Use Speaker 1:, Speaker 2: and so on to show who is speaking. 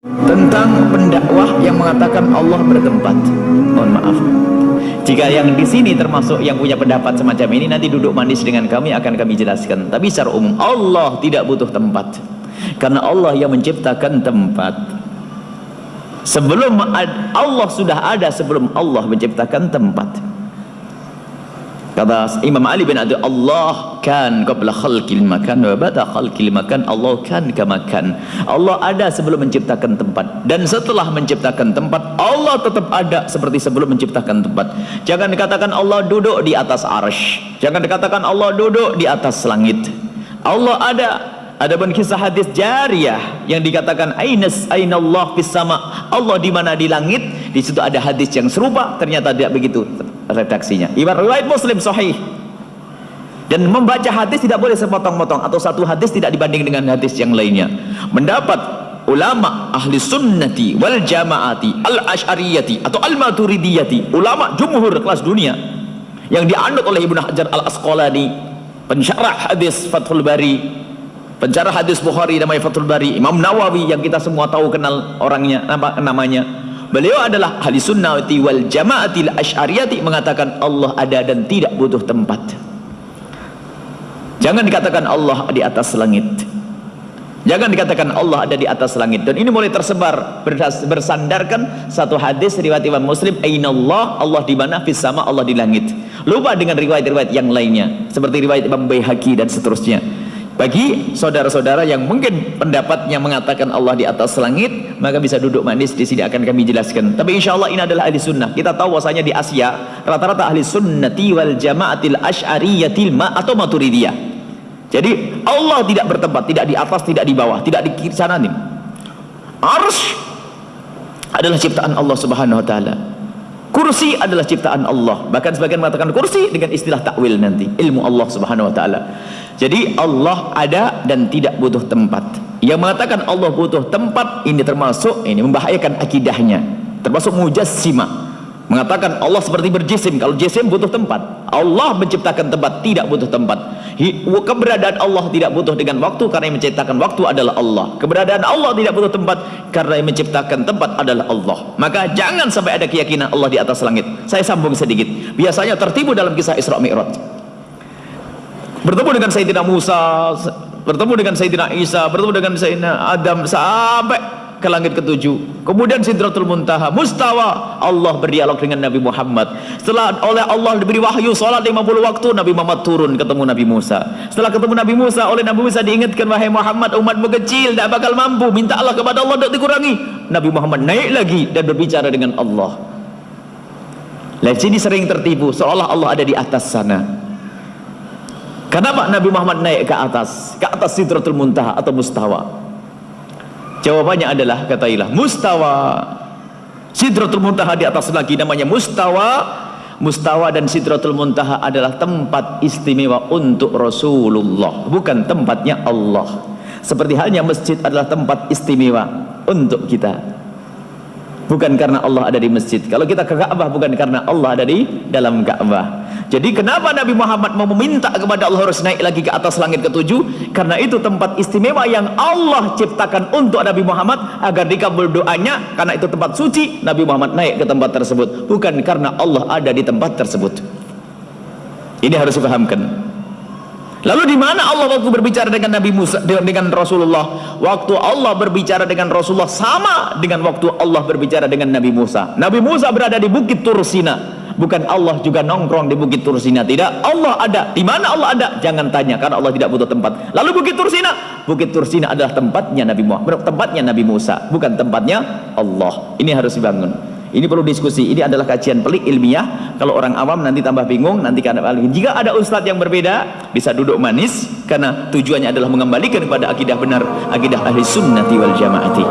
Speaker 1: tentang pendakwah yang mengatakan Allah bertempat. Mohon maaf, jika yang di sini termasuk yang punya pendapat semacam ini, nanti duduk manis dengan kami akan kami jelaskan. Tapi secara umum Allah tidak butuh tempat, karena Allah yang menciptakan tempat. Sebelum Allah sudah ada, sebelum Allah menciptakan tempat. Kata Imam Ali bin Abi Allah kan qabla khalqil makan wa ba'da khalqil makan Allah kan kamakan. Allah ada sebelum menciptakan tempat, dan setelah menciptakan tempat Allah tetap ada seperti sebelum menciptakan tempat. Jangan dikatakan Allah duduk di atas arsy, jangan dikatakan Allah duduk di atas langit. Allah ada. Adapun kisah hadis jariyah yang dikatakan ainallah fis sama, Allah di mana di langit, di situ ada hadis yang serupa, ternyata tidak begitu redaksinya. Ibarat riwayat Muslim sahih. Dan membaca hadis tidak boleh sepotong-potong, atau satu hadis tidak dibanding dengan hadis yang lainnya. Mendapat ulama ahli sunnati wal jamaati al-asy'ariyati atau al-maturidiyati, ulama jumhur kelas dunia yang dianut oleh Ibnu Hajar al-Asqalani, pensyarah hadis Fathul Bari, pensyarah hadis Bukhari namanya Fathul Bari, Imam Nawawi yang kita semua tahu kenal orangnya, namanya. Beliau adalah ahli sunnati wal jamaatil asy'ariyati, mengatakan Allah ada dan tidak butuh tempat. Jangan dikatakan Allah di atas langit, jangan dikatakan Allah ada di atas langit. Dan ini mulai tersebar bersandarkan satu hadis riwayat Imam Muslim, ainallah, Allah di mana, fis sama, Allah di langit. Lupa dengan riwayat-riwayat yang lainnya seperti riwayat Imam Baihaqi dan seterusnya. Bagi saudara-saudara yang mungkin pendapatnya mengatakan Allah di atas langit, maka bisa duduk manis di sini akan kami jelaskan. Tapi insya Allah ini adalah ahli sunnah. Kita tahu bahwasanya di Asia rata-rata ahli sunnati wal jamaatil asy'ariyatil atau maturidiyah. Jadi Allah tidak bertempat, tidak di atas, tidak di bawah, tidak di kiri kanan. Arsy adalah ciptaan Allah Subhanahu wa taala. Kursi adalah ciptaan Allah. Bahkan sebagian mengatakan kursi dengan istilah takwil nanti, ilmu Allah Subhanahu wa taala. Jadi Allah ada dan tidak butuh tempat. Yang mengatakan Allah butuh tempat, ini termasuk, ini membahayakan akidahnya, termasuk mujassimah, mengatakan Allah seperti berjisim. Kalau jisim butuh tempat, Allah menciptakan tempat, tidak butuh tempat. Keberadaan Allah tidak butuh dengan waktu, karena yang menciptakan waktu adalah Allah. Keberadaan Allah tidak butuh tempat, karena yang menciptakan tempat adalah Allah. Maka jangan sampai ada keyakinan Allah di atas langit. Saya sambung sedikit. Biasanya tertipu dalam kisah Isra Mi'raj. Bertemu dengan Sayyidina Musa, bertemu dengan Sayyidina Isa, bertemu dengan Sayyidina Adam, sampai ke langit ketujuh. Kemudian Sidratul Muntaha, mustawa, Allah berdialog dengan Nabi Muhammad. Setelah oleh Allah diberi wahyu salat 50 waktu, Nabi Muhammad turun ketemu Nabi Musa. Setelah ketemu Nabi Musa, oleh Nabi Musa diingatkan, wahai Muhammad, umatmu kecil, tidak bakal mampu, minta Allah kepada Allah, tidak dikurangi. Nabi Muhammad naik lagi dan berbicara dengan Allah. Lihat sini sering tertipu, seolah Allah ada di atas sana. Kenapa Nabi Muhammad naik ke atas Sidratul Muntaha atau mustawa? Jawabannya adalah, katailah, mustawa, Sidratul Muntaha di atas lagi, namanya mustawa. Mustawa dan Sidratul Muntaha adalah tempat istimewa untuk Rasulullah, bukan tempatnya Allah. Seperti halnya masjid adalah tempat istimewa untuk kita, bukan karena Allah ada di masjid. Kalau kita ke Ka'bah, bukan karena Allah ada di dalam Ka'bah. Jadi kenapa Nabi Muhammad mau meminta kepada Allah harus naik lagi ke atas langit ketujuh? Karena itu tempat istimewa yang Allah ciptakan untuk Nabi Muhammad agar dikabul doanya. Karena itu tempat suci, Nabi Muhammad naik ke tempat tersebut, bukan karena Allah ada di tempat tersebut. Ini harus dipahamkan. Lalu di mana Allah waktu berbicara dengan Nabi Musa, dengan Rasulullah? Waktu Allah berbicara dengan Rasulullah sama dengan waktu Allah berbicara dengan Nabi Musa. Nabi Musa berada di Bukit Tursina, bukan Allah juga nongkrong di Bukit Tursina. Tidak, Allah ada. Di mana Allah ada? Jangan tanya, karena Allah tidak butuh tempat. Lalu Bukit Tursina adalah tempatnya Nabi Muhammad, tempatnya Nabi Musa, bukan tempatnya Allah. Ini harus dibangun. Ini perlu diskusi. Ini adalah kajian pelik ilmiah. Kalau orang awam nanti tambah bingung. Nanti karena jika ada ustadz yang berbeda, bisa duduk manis, karena tujuannya adalah mengembalikan kepada akidah benar, akidah ahli sunnati wal jamaati.